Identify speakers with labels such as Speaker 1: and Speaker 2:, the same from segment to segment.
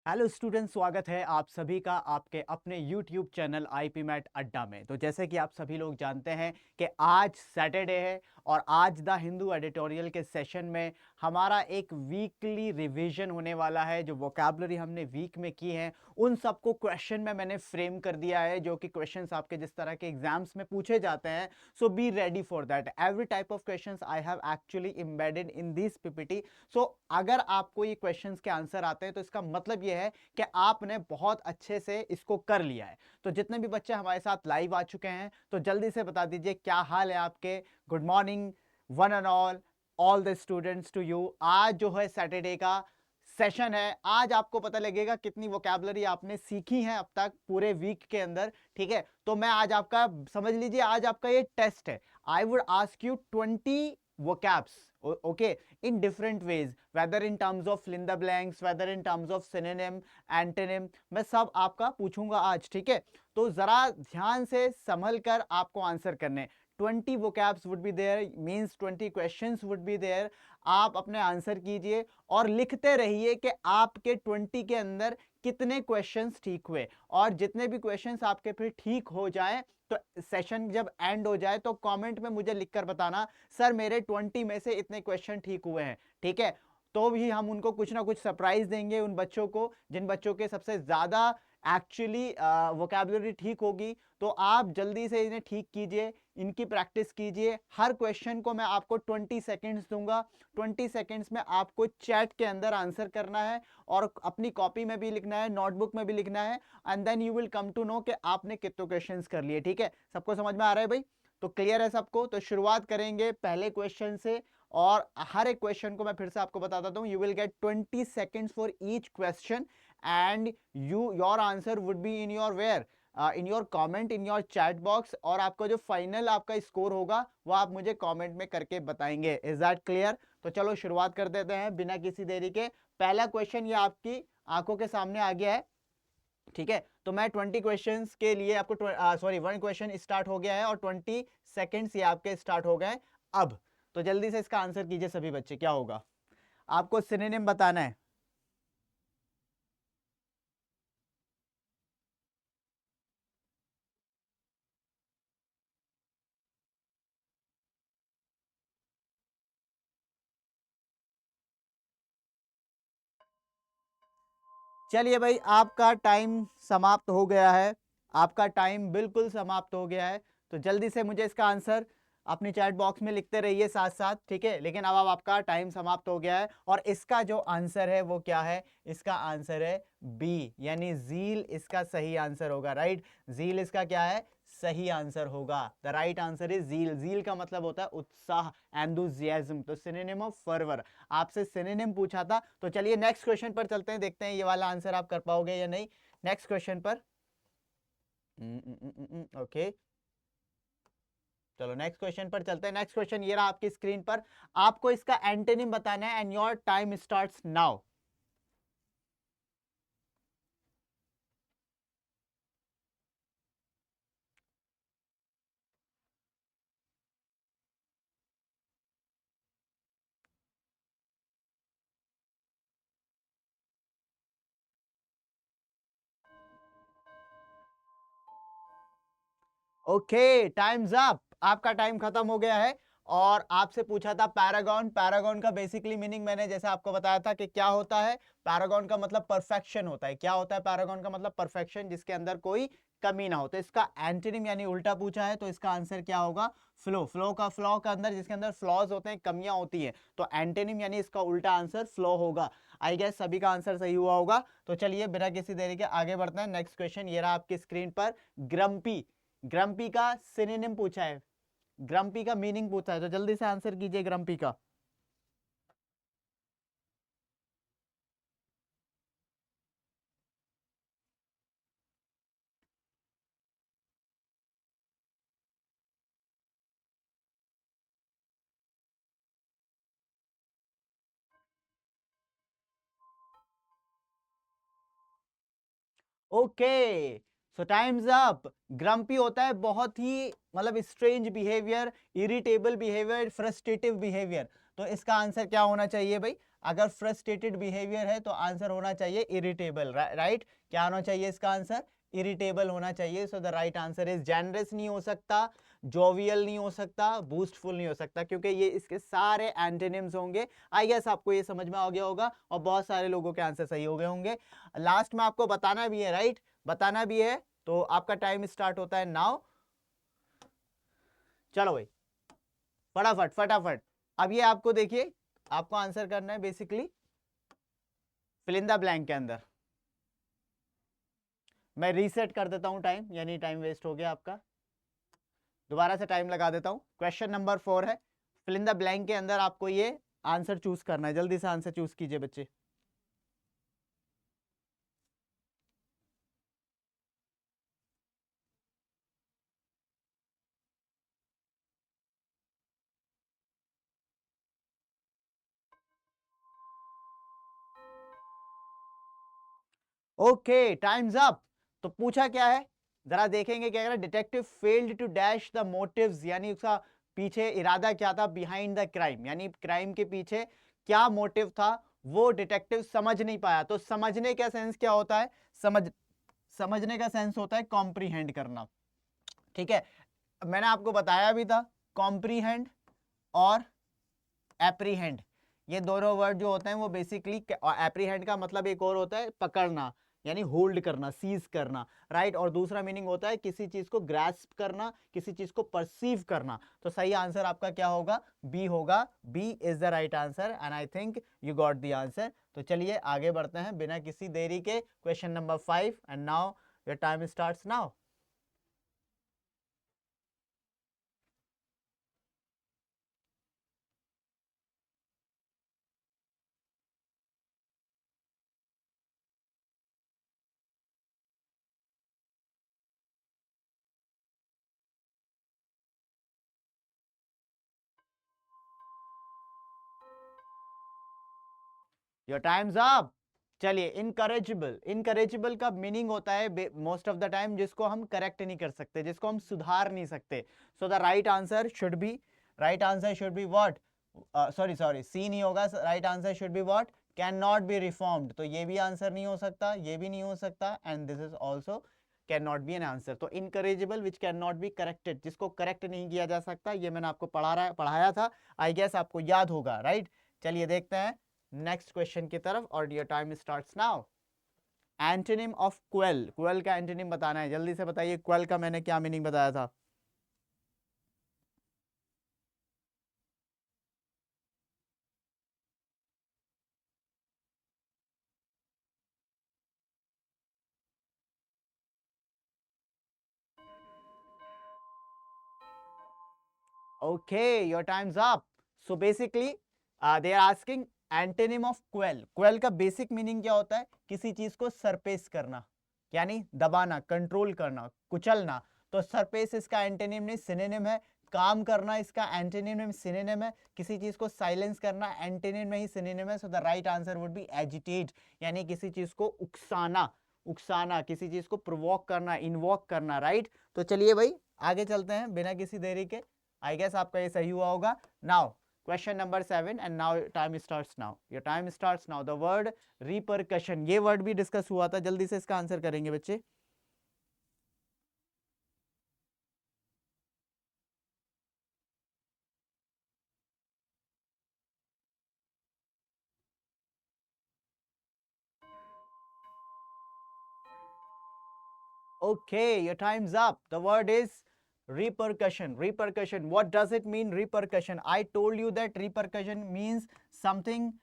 Speaker 1: Hello student, स्वागत है आप सभी का आपके अपने यूट्यूब चैनल आईपी मैट अड्डा में। तो जैसे कि आप सभी लोग जानते हैं कि आज सैटरडे है और आज द हिंदू एडिटोरियल के सेशन में हमारा एक वीकली रिवीजन होने वाला है। जो वोकैबुलरी हमने वीक में की है उन सबको क्वेश्चन में मैंने फ्रेम कर दिया है, जो कि क्वेश्चंस आपके जिस तरह के एग्जाम्स में पूछे जाते हैं। So be ready for that. Every type of questions I have actually embedded in this PPT. So अगर आपको ये क्वेश्चंस के आंसर आते हैं तो इसका मतलब ये है कि आपने बहुत अच्छे से इसको कर लिया है। तो जितने भी बच्चे हमारे साथ लाइव आ चुके हैं तो जल्दी से बता दीजिए क्या हाल है आपके। Good morning one and all the students to you. आज जो है सैटरडे का सेशन है। आज आपको पता लगेगा कितनी वोकैबुलरी आपने सीखी है अब तक पूरे वीक के अंदर। ठीक है, तो मैं आज आपका समझ लीजिए आज आपका ये टेस्ट है। I would ask you 20 vocabs, okay, in different ways, whether in terms of fill in the blanks, whether in terms of synonym, antonym, मैं सब आपका पूछूंगा आज। ठीक है, तो जरा ध्यान से संभल कर आपको आंसर करने। 20 vocabs would be there, means 20 questions would be there। आप अपने आंसर कीजिए और लिखते रहिए कि आपके 20 के अंदर कितने क्वेश्चंस ठीक हुए, और जितने भी क्वेश्चंस आपके फिर ठीक हो जाएं तो सेशन जब एंड हो जाए तो कमेंट में मुझे लिखकर बताना, सर मेरे 20 में से इतने क्वेश्चन ठीक हुए हैं। ठीक है, तो भी हम उनको कुछ ना कुछ सरप्राइज देंगे उन बच्चों को जिन बच्चों के सबसे ज्यादा एक्चुअली वोकैबुलरी ठीक होगी। तो आप जल्दी से इन्हें ठीक कीजिए, इनकी प्रैक्टिस कीजिए। हर क्वेश्चन को मैं आपको 20 सेकेंड्स दूंगा। 20 सेकेंड्स में आपको चैट के अंदर आंसर करना है और अपनी कॉपी में भी लिखना है, नोटबुक में भी लिखना है, and then you will come to know कि आपने कितने क्वेश्चंस कर लिए। ठीक है, सबको समझ में आ रहा है भाई? तो क्लियर है सबको? तो शुरुआत करेंगे पहले क्वेश्चन से, और हर एक क्वेश्चन को मैं फिर से आपको बता देता हूं। You will get 20 seconds for each question and your answer would be in your where, in your comment, in your chat box, और आपका जो फाइनल आपका स्कोर होगा वो आप मुझे कमेंट में करके बताएंगे। Is that clear? तो चलो शुरुआत कर देते हैं बिना किसी देरी के। पहला क्वेश्चन ये आपकी आंखों के सामने आ गया है। ठीक है, तो मैं 20 क्वेश्चंस के लिए आपको सॉरी 1 क्वेश्चन स्टार्ट हो गया है और 20 सेकेंड्स ये आपके स्टार्ट हो गए अब। तो जल्दी से इसका आंसर कीजिए सभी बच्चे। क्या होगा? आपको सिनोनिम बताना है। चलिए भाई, आपका टाइम समाप्त हो गया है। आपका टाइम बिल्कुल समाप्त हो गया है। तो जल्दी से मुझे इसका आंसर अपनी चैट बॉक्स में लिखते रहिए साथ साथ। ठीक है, लेकिन अब आपका टाइम समाप्त हो गया है और इसका जो आंसर है वो क्या है? इसका आंसर है बी, यानी जील इसका सही आंसर होगा। राइट, जील इसका क्या है? सही आंसर होगा। द राइट आंसर इज जील। जील का मतलब होता है उत्साह, एंथुसियाज्म। तो सिनोनिम ऑफ फर्वर, आपसे सिनोनिम पूछा था। तो चलिए नेक्स्ट क्वेश्चन पर चलते हैं, देखते हैं ये वाला आंसर आप कर पाओगे या नहीं। नेक्स्ट क्वेश्चन पर ओके, चलो नेक्स्ट क्वेश्चन पर चलते हैं। नेक्स्ट क्वेश्चन ये रहा आपकी स्क्रीन पर। आपको इसका एंटोनिम बताना है and your time starts now. Okay, times up. आपका टाइम खत्म हो गया है और आपसे पूछा था पैरागॉन। पैरागॉन का बेसिकली मीनिंग मैंने जैसे आपको बताया था कि क्या होता है। पैरागॉन का मतलब परफेक्शन होता है। क्या होता है पैरागॉन का मतलब? परफेक्शन, जिसके अंदर कोई कमी ना हो। तो इसका एंटोनिम यानी उल्टा पूछा है, तो इसका आंसर क्या होगा? फ्लो। फ्लो का अंदर जिसके अंदर फ्लॉज होते हैं, कमियां होती हैं, तो एंटोनिम यानी इसका उल्टा आंसर फ्लो होगा। आई गेस सभी का आंसर सही हुआ होगा। तो चलिए बिना किसी देरी के आगे बढ़ते हैं। नेक्स्ट क्वेश्चन ये रहा आपकी स्क्रीन पर। ग्रम्पी, ग्रम्पी का सिनोनिम पूछा है, ग्रम्पी का मीनिंग पूछा है, तो जल्दी से आंसर कीजिए ग्रम्पी का। Okay, so times up. Grumpy होता है बहुत ही मतलब strange behaviour, irritable behaviour, frustrative behaviour. तो इसका आंसर क्या होना चाहिए भाई? अगर फ्रस्ट्रेटेड बिहेवियर है तो आंसर होना चाहिए इरिटेबल, राइट? क्या होना चाहिए इसका आंसर? इरिटेबल होना चाहिए। सो the right answer is generous नहीं हो सकता, जोवियल नहीं हो सकता, बूस्टफुल नहीं हो सकता, क्योंकि ये इसके सारे एंटोनिम्स होंगे। आई गेस आपको ये समझ में आ गया होगा और बहुत सारे लोगों के आंसर सही हो गए होंगे। लास्ट में आपको बताना भी है, राइट? बताना भी है, तो आपका टाइम स्टार्ट होता है नाउ। चलो भाई फटाफट फटाफट। अब ये आपको देखिए, आपको आंसर करना है basically fill in the blank के अंदर। मैं रीसेट कर देता हूं टाइम, यानी टाइम वेस्ट हो गया आपका, दोबारा से टाइम लगा देता हूं। क्वेश्चन नंबर 4 है, फिल इन द ब्लैंक के अंदर आपको ये आंसर चूज करना है। जल्दी से आंसर चूज कीजिए बच्चे। Okay times up. तो पूछा क्या है, जरा देखेंगे क्या कह रहा है। Detective failed to dash the motives, यानी उसका पीछे इरादा क्या था, बिहाइंड द क्राइम, यानी क्राइम के पीछे क्या मोटिव था वो डिटेक्टिव समझ नहीं पाया। तो समझने का सेंस क्या होता है? समझने का सेंस होता है कॉम्प्रीहेंड करना, ठीक है? मैंने आपको बताया भी था, कॉम्प्रीहेंड और एप्रीहेंड, ये दोनों वर्ड जो होते हैं वो बेसिकली, एप्रीहेंड का मतलब एक और होता है पकड़ना, यानी होल्ड करना, सीज करना, राइट? और दूसरा मीनिंग होता है किसी चीज को ग्रास्प करना, किसी चीज को परसीव करना। तो सही आंसर आपका क्या होगा? बी होगा। B is the right answer and I think you got the answer. तो चलिए आगे बढ़ते हैं बिना किसी देरी के। Question number 5 and now your time starts now. Your time's up. चलिए, इनकरेजिबल, इनकरेजिबल का मीनिंग होता है मोस्ट ऑफ द टाइम जिसको हम करेक्ट नहीं कर सकते, जिसको हम सुधार नहीं सकते। So the right answer should be, right answer should be what, sorry sorry C नहीं होगा, right answer should be what, can not be reformed. तो ये भी आंसर नहीं हो सकता, ये भी नहीं हो सकता, and this is also can not be an answer. तो incorrigible which can not be corrected, जिसको करेक्ट नहीं किया जा सकता, ये मैंने आपको पढ़ाया था, आई गेस आपको याद होगा, राइट? चलिए देखते हैं नेक्स्ट क्वेश्चन की तरफ और your time starts now. Antonym of quell, quell का एंटोनिम बताना है, जल्दी से बताइए क्वेल का मैंने क्या मीनिंग बताया था? Okay your time's up. So basically they are asking antonym of quell. Quell का बेसिक मीनिंग क्या होता है? किसी चीज को सरपेस करना, यानी दबाना, कंट्रोल करना, कुचलना। तो सरपेस इसका एंटोनिम नहीं, सिनोनिम है। काम करना इसका एंटोनिम नहीं, सिनोनिम है। किसी चीज को साइलेंस करना एंटोनिम नहीं, सिनोनिम है। सो the right answer would B agitate, यानी किसी चीज को उकसाना, उकसाना, किसी चीज को प्रोवोक करना, इन्वोक करना, राइट? तो चलिए भाई आगे चलते हैं बिना किसी देरी के। आई गेस आपका ये सही हुआ होगा। Now question number 7 and now time starts now, your time starts now. The word repercussion, ये वर्ड भी डिस्कस हुआ था, जल्दी से इसका आंसर करेंगे बच्चे। Okay, your time's up. The word is repercussion. Repercussion. What does it mean, repercussion? I told you that repercussion means something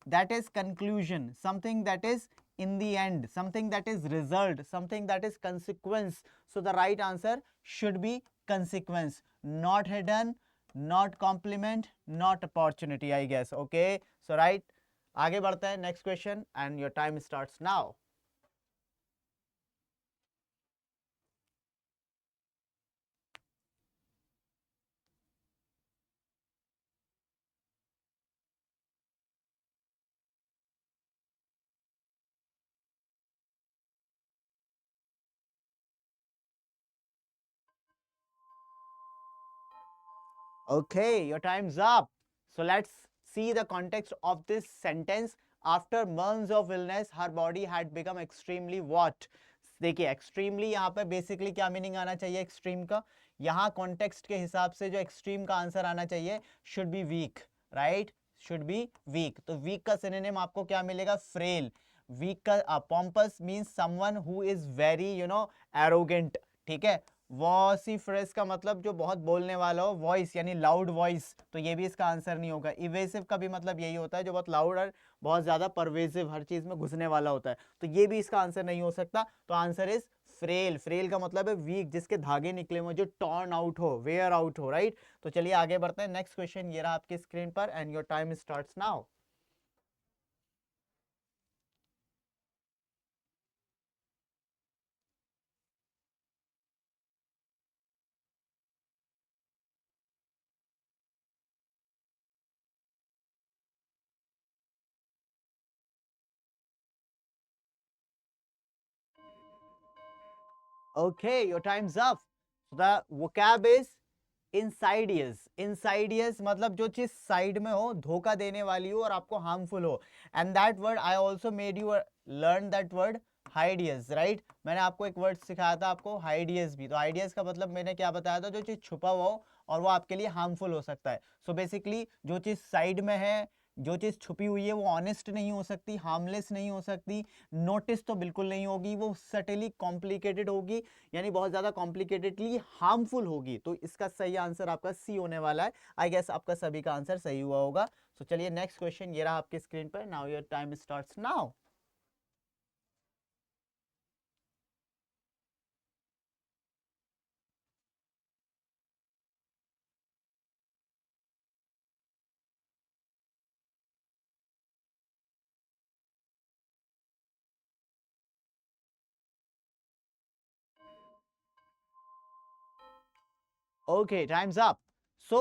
Speaker 1: that is conclusion, something that is in the end, something that is result, something that is consequence. So the right answer should be consequence, not hidden, not complement, not opportunity, I guess. Okay, so right, आगे बढ़ते हैं next question and your time starts now. Okay, your time's up. So let's see the context of this sentence, after months of illness her body had become extremely what. देखिए extremely यहाँ पे basically क्या meaning आना चाहिए extreme का, यहाँ context के हिसाब से जो एक्सट्रीम का आंसर आना चाहिए should be weak, right, should be weak. तो वीक का सिनोनिम आपको क्या मिलेगा, फ्रेल। वीक का pompous means someone who is very arrogant, ठीक है। वॉसिफरस का मतलब जो बहुत बोलने वाला हो, वॉइस यानी लाउड वॉइस, तो ये भी इसका आंसर नहीं होगा। इवेसिव का भी मतलब यही होता है जो बहुत लाउड और बहुत ज्यादा परवेसिव, हर चीज में घुसने वाला होता है, तो ये भी इसका आंसर नहीं हो सकता। तो आंसर इज फ्रेल। फ्रेल का मतलब है वीक, जिसके धागे निकले हुए, जो टॉर्न आउट हो, वेयर आउट हो, राइट। तो चलिए आगे बढ़ते हैं, नेक्स्ट क्वेश्चन ये रहा आपकी स्क्रीन पर and your time starts now. Okay, your time's up. So the vocab is insidious. Insidious मतलब जो चीज साइड में हो, धोखा देने वाली हो और आपको हार्मफुल हो। And that word I also made you learn that word hideous, right. मैंने आपको एक वर्ड सिखाया था आपको हाइडियस भी। तो हाइडियस का मतलब मैंने क्या बताया था, जो चीज छुपा हुआ हो और वो आपके लिए हार्मफुल हो सकता है। सो बेसिकली जो चीज साइड में है, जो चीज छुपी हुई है, वो ऑनेस्ट नहीं हो सकती, हार्मलेस नहीं हो सकती, नोटिस तो बिल्कुल नहीं होगी, वो सटली कॉम्प्लिकेटेड होगी, यानी बहुत ज्यादा कॉम्प्लिकेटेडली हार्मफुल होगी। तो इसका सही आंसर आपका सी होने वाला है। आई गेस आपका सभी का आंसर सही हुआ होगा। सो चलिए नेक्स्ट क्वेश्चन ये रहा आपके स्क्रीन पर। Now your time starts now. Okay, time's up. So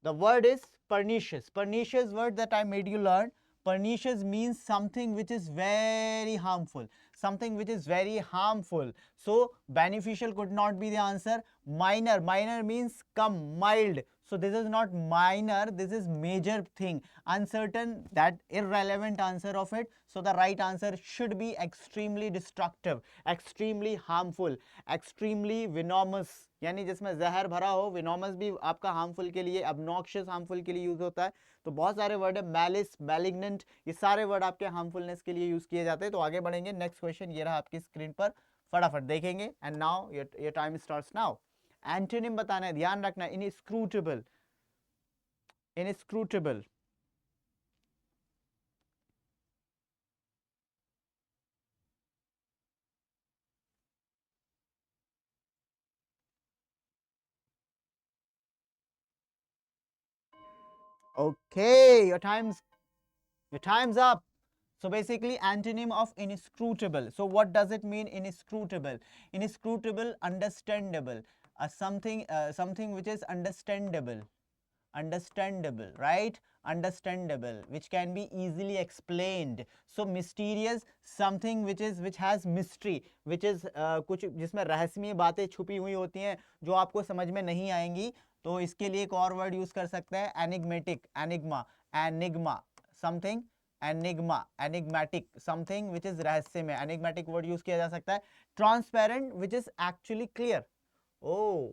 Speaker 1: the word is pernicious. Pernicious word that I made you learn. Pernicious means something which is very harmful. Something which is very harmful. So beneficial could not be the answer. Minor. Minor means come, mild. So this is not minor, this is major thing. Uncertain, that irrelevant answer of it. So the right answer should be extremely destructive, extremely harmful, extremely venomous, यानी जिसमें जहर भरा हो। विनोमस भी आपका harmful के लिए, obnoxious harmful के लिए यूज होता है। तो बहुत सारे वर्ड है, मैलिस, मैलिग्नेंट, ये सारे वर्ड आपके हार्मफुलनेस के लिए यूज किए जाते हैं। तो आगे बढ़ेंगे, नेक्स्ट क्वेश्चन ये रहा आपकी स्क्रीन पर, फटाफट देखेंगे। And now your time starts now. Antonym बताना है, ध्यान रखना, inscrutable, inscrutable. Okay, your time's up. So basically antonym of inscrutable. So what does it mean, inscrutable? Inscrutable, understandable. Something which is understandable. Understandable, right? Understandable, which can be easily explained. So mysterious, something which has mystery, which is कुछ जिसमें रहस्यमय बातें छुपी हुई होती हैं जो आपको समझ में नहीं आएंगी। तो इसके लिए एक और वर्ड यूज कर सकते हैं, enigmatic, enigma, enigma, something, enigma, enigmatic, something which is रहस्य में, एनिग्मेटिक वर्ड यूज किया जा सकता है। Transparent, which is actually clear. Oh,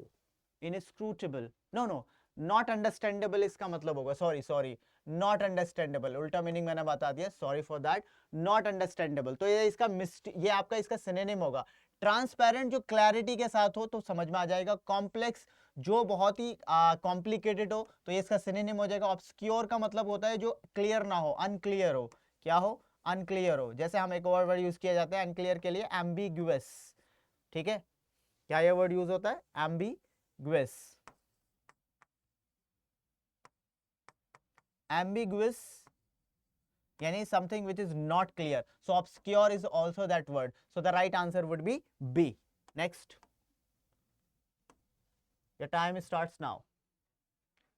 Speaker 1: inscrutable, no no, not understandable इसका मतलब होगा, सॉरी सॉरी, नॉट अंडरस्टैंडेबल, उल्टा मीनिंग मैंने बता दिया, sorry for that. Not understandable, तो ये इसका ये आपका इसका सिनोनिम होगा। ट्रांसपेरेंट जो क्लैरिटी के साथ हो तो समझ में आ जाएगा। कॉम्प्लेक्स जो बहुत ही कॉम्प्लिकेटेड हो तो ये इसका सिनोनिम हो जाएगा। ऑब्सक्योर का मतलब होता है जो क्लियर ना हो, अनक्लियर हो, क्या हो, अनक्लियर हो। जैसे हम एक और वर्ड यूज किया जाता है अनक्लियर के लिए, एम्बिग्युअस, ठीक है। क्या ये वर्ड यूज होता है, एम्बिग्युअस, एम्बिग्युअस यानी something which is not clear. So obscure is also that word. So the right answer would be B. Next, your time starts now.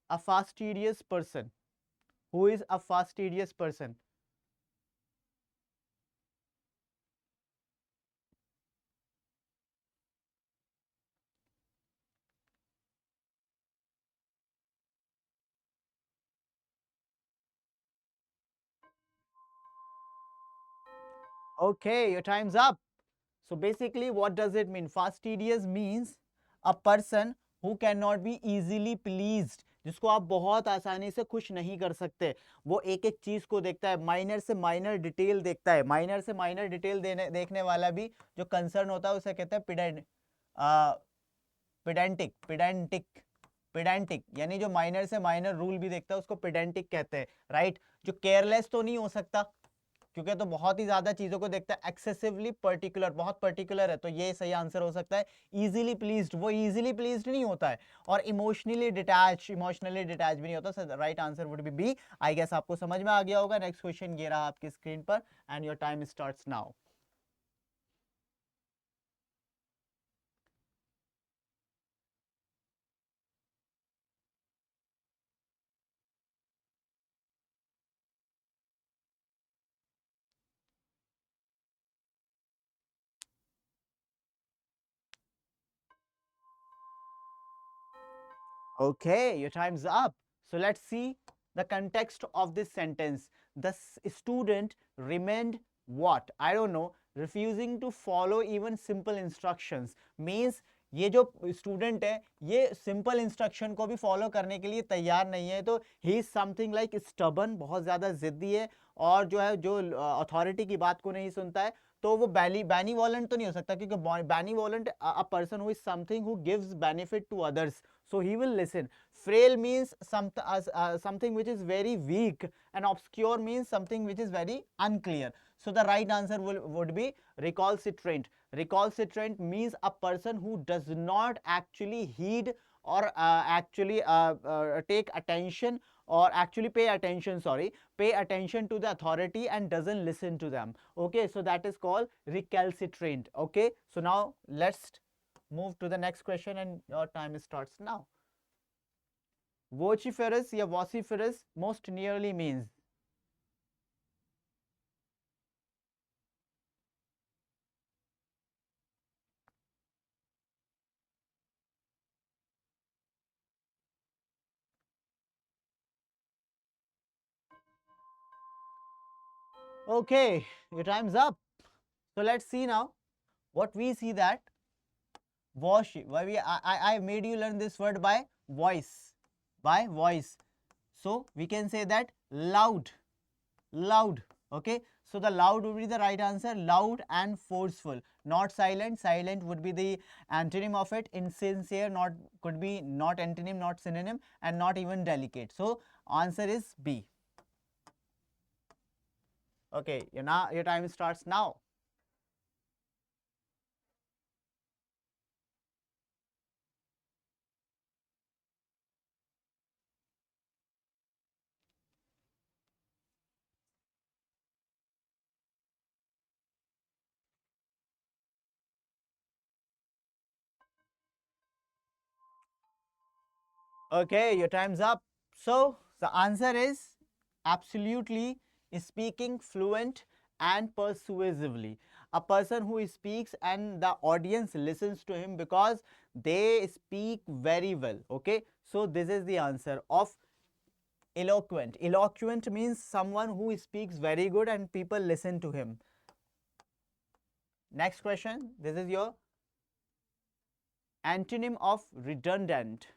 Speaker 1: A fastidious person. Who is a fastidious person? Okay, your time's up. So basically, what does it mean? Fastidious means a person who cannot be easily pleased, जिसको आप बहुत आसानी से खुश नहीं कर सकते. वो एक एक चीज को देखता है, माइनर से माइनर डिटेल देखता है. माइनर से माइनर डिटेल देखने वाला भी जो कंसर्न होता है उसे कहते हैं पिडेंटिक. पिडेंटिक यानी जो माइनर से माइनर रूल भी देखता है उसको पिडेंटिक कहते हैं, राइट. जो केयरलेस तो नहीं हो सकता क्योंकि तो बहुत ही ज्यादा चीजों को देखता है. एक्सेसिवली पर्टिकुलर, बहुत पर्टिकुलर है, तो ये सही आंसर हो सकता है. इजीली प्लीज्ड, वो इजीली प्लीज्ड नहीं होता है. और इमोशनली डिटैच भी नहीं होता. So right answer would be B. I guess आपको समझ में आ गया होगा. नेक्स्ट क्वेश्चन ये रहा आपकी स्क्रीन पर and your time starts now. Okay, your time's up. So let's see the context of this sentence. The student remained what? I don't know. Refusing to follow even simple instructions means ये जो student है ये simple instruction को भी follow करने के लिए तैयार नहीं है. तो he is something like stubborn, बहुत ज़्यादा जिद्दी है और जो है जो अथॉरिटी की बात को नहीं सुनता है. तो वो बेनीवोलेंट तो नहीं हो सकता क्योंकि benevolent a person who is something who gives benefit to others. So he will listen. Frail means something which is very weak, and obscure means something which is very unclear. So the right answer would be recalcitrant. Recalcitrant means a person who does not actually heed or actually take attention or actually pay attention, pay attention to the authority and doesn't listen to them. Okay, so that is called recalcitrant. Okay, so now let's move to the next question and your time starts now. Vociferous या vociferous most nearly means. Okay, your time's up. So let's see now what we see that voice. Why I made you learn this word by voice. By voice. So we can say that loud. Loud. Okay. So the loud would be the right answer. Loud and forceful. Not silent. Silent would be the antonym of it. Insincere not could be not antonym, not synonym, and not even delicate. So answer is B. Okay. Your time starts now. Okay, your time's up. So the answer is absolutely speaking fluent and persuasively. A person who speaks and the audience listens to him because they speak very well. Okay, so this is the answer of eloquent. Eloquent means someone who speaks very good and people listen to him. Next question. This is your antonym of redundant.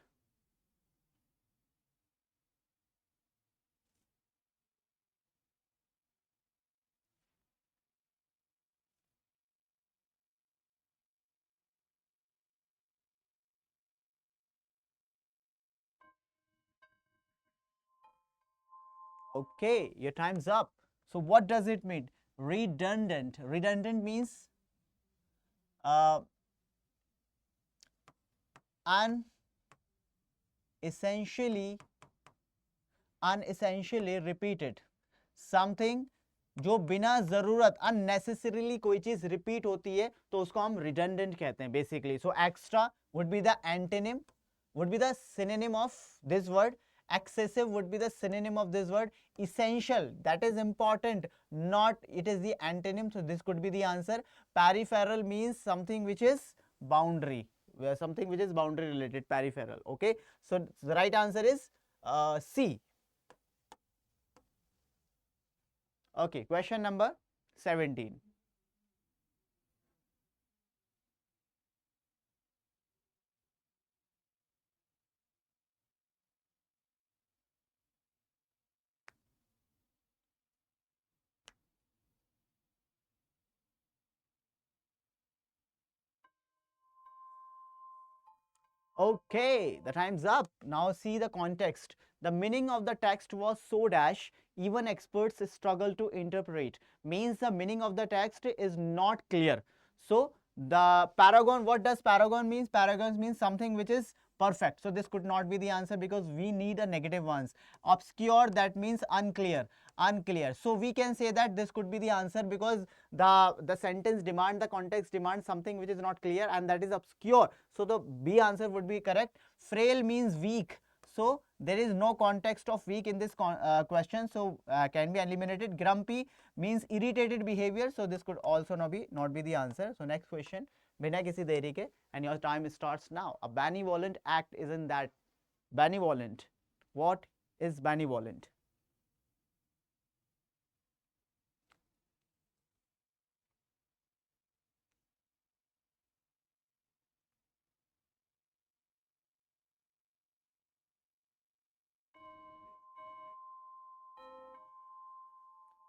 Speaker 1: Okay, your time's up. So what does it mean? Redundant. Redundant means uh, unessentially repeated. Something जो बिना ज़रूरत unnecessarily कोई चीज़ repeat होती है तो उसको हम redundant कहते हैं basically. So extra would be the antonym, would be the synonym of this word. Excessive would be the synonym of this word. Essential, that is important, not it is the antonym, so this could be the answer. Peripheral means something which is boundary, something which is boundary related. Peripheral. Okay, so the right answer is C. Okay, question number 17. Okay, the time's up. Now see the context. The meaning of the text was so dash, even experts struggle to interpret. Means the meaning of the text is not clear. So the paragon, what does paragon means? Paragon means something which is perfect. So this could not be the answer because we need a negative ones. Obscure, that means unclear. Unclear. So we can say that this could be the answer because the sentence demand, the context demands something which is not clear, and that is obscure. So the B answer would be correct. Frail means weak. So there is no context of weak in this question, so can be eliminated. Grumpy means irritated behavior, so this could also not be the answer. So next question, बिना किसी देरी के, and your time starts now. A benevolent act isn't that benevolent. What is benevolent?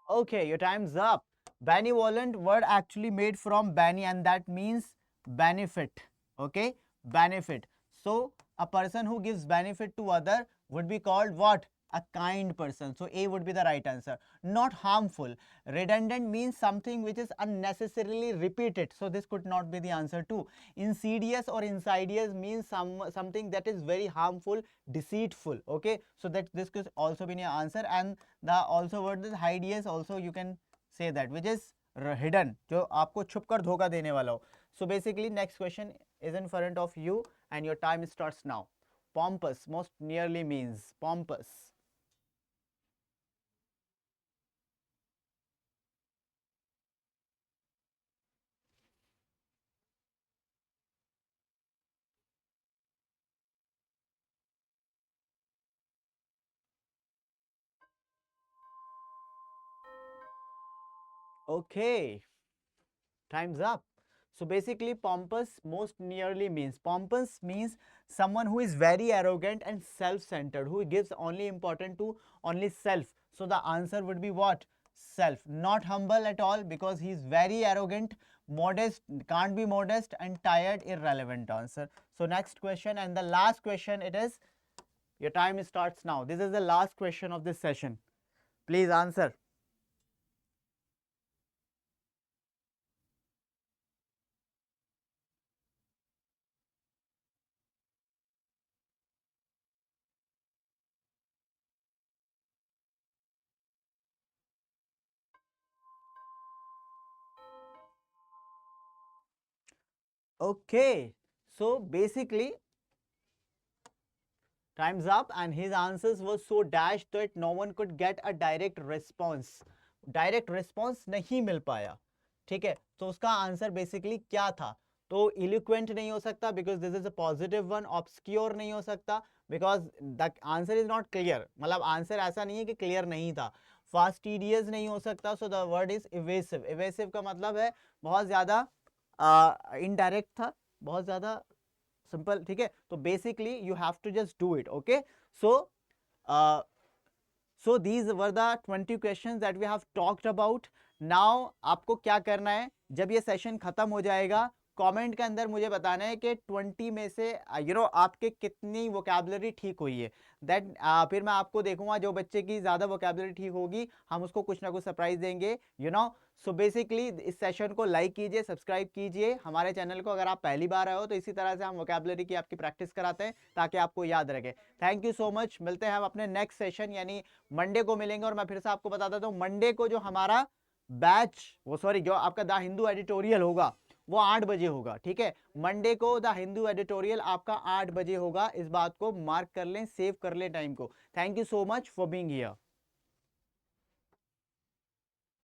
Speaker 1: Okay, your time's up. Benevolent word actually made from bene, and that means benefit. Okay, benefit. So a person who gives benefit to other would be called what? A kind person. So A would be the right answer. Not harmful. Redundant means something which is unnecessarily repeated. So this could not be the answer too. Insidious or insidious means something that is very harmful, deceitful. Okay, so that this could also be an answer. And the also word is hideous, also you can say that, which is hidden, जो आपको छुप कर धोखा देने वाला हो. So basically next question is in front of you and your time starts now. Pompous most nearly means pompous. Okay, time's up. So basically pompous most nearly means, pompous means someone who is very arrogant and self-centered, who gives only important to only self. So the answer would be what? Self. Not humble at all because he is very arrogant. Modest, can't be modest, and tired, irrelevant answer. So next question and the last question it is. Your time starts now. This is the last question of this session. Please answer. Okay, so basically time's up and his answers were so dashed that no one could get a direct response. Direct response नहीं मिल पाया. ठीक है, तो उसका answer basically क्या था? तो इलिक्वेंट नहीं हो सकता because this is a positive one. Obscure नहीं हो सकता because the answer is not clear, मतलब आंसर ऐसा नहीं है कि क्लियर नहीं था. फास्टिडियस नहीं हो सकता, so the word is evasive. Evasive का मतलब है बहुत ज्यादा इनडायरेक्ट था, बहुत ज्यादा सिंपल. ठीक है, तो basically you have to just do it. Okay, so so these were the 20 questions that we have talked about. Now आपको क्या करना है, जब ये सेशन खत्म हो जाएगा कमेंट के अंदर मुझे बताना है कि 20 में से आपके कितनी वोकैबुलरी ठीक हुई है. दैट फिर मैं आपको देखूंगा, जो बच्चे की ज़्यादा वोकैबुलरी ठीक होगी हम उसको कुछ ना कुछ सरप्राइज देंगे. सो बेसिकली इस सेशन को लाइक कीजिए, सब्सक्राइब कीजिए हमारे चैनल को अगर आप पहली बार आए हो. तो इसी तरह से हम वोकैबुलरी की आपकी प्रैक्टिस कराते हैं ताकि आपको याद रखे. Thank you so much. मिलते हैं हम अपने नेक्स्ट सेशन यानी मंडे को मिलेंगे. और मैं फिर से आपको बता देता हूँ, मंडे को जो हमारा बैच जो आपका द हिंदू एडिटोरियल होगा वो 8 बजे होगा. ठीक है, मंडे को द हिंदू एडिटोरियल आपका 8 बजे होगा. इस बात को मार्क कर लें, सेव कर लें टाइम को. Thank you so much for being here.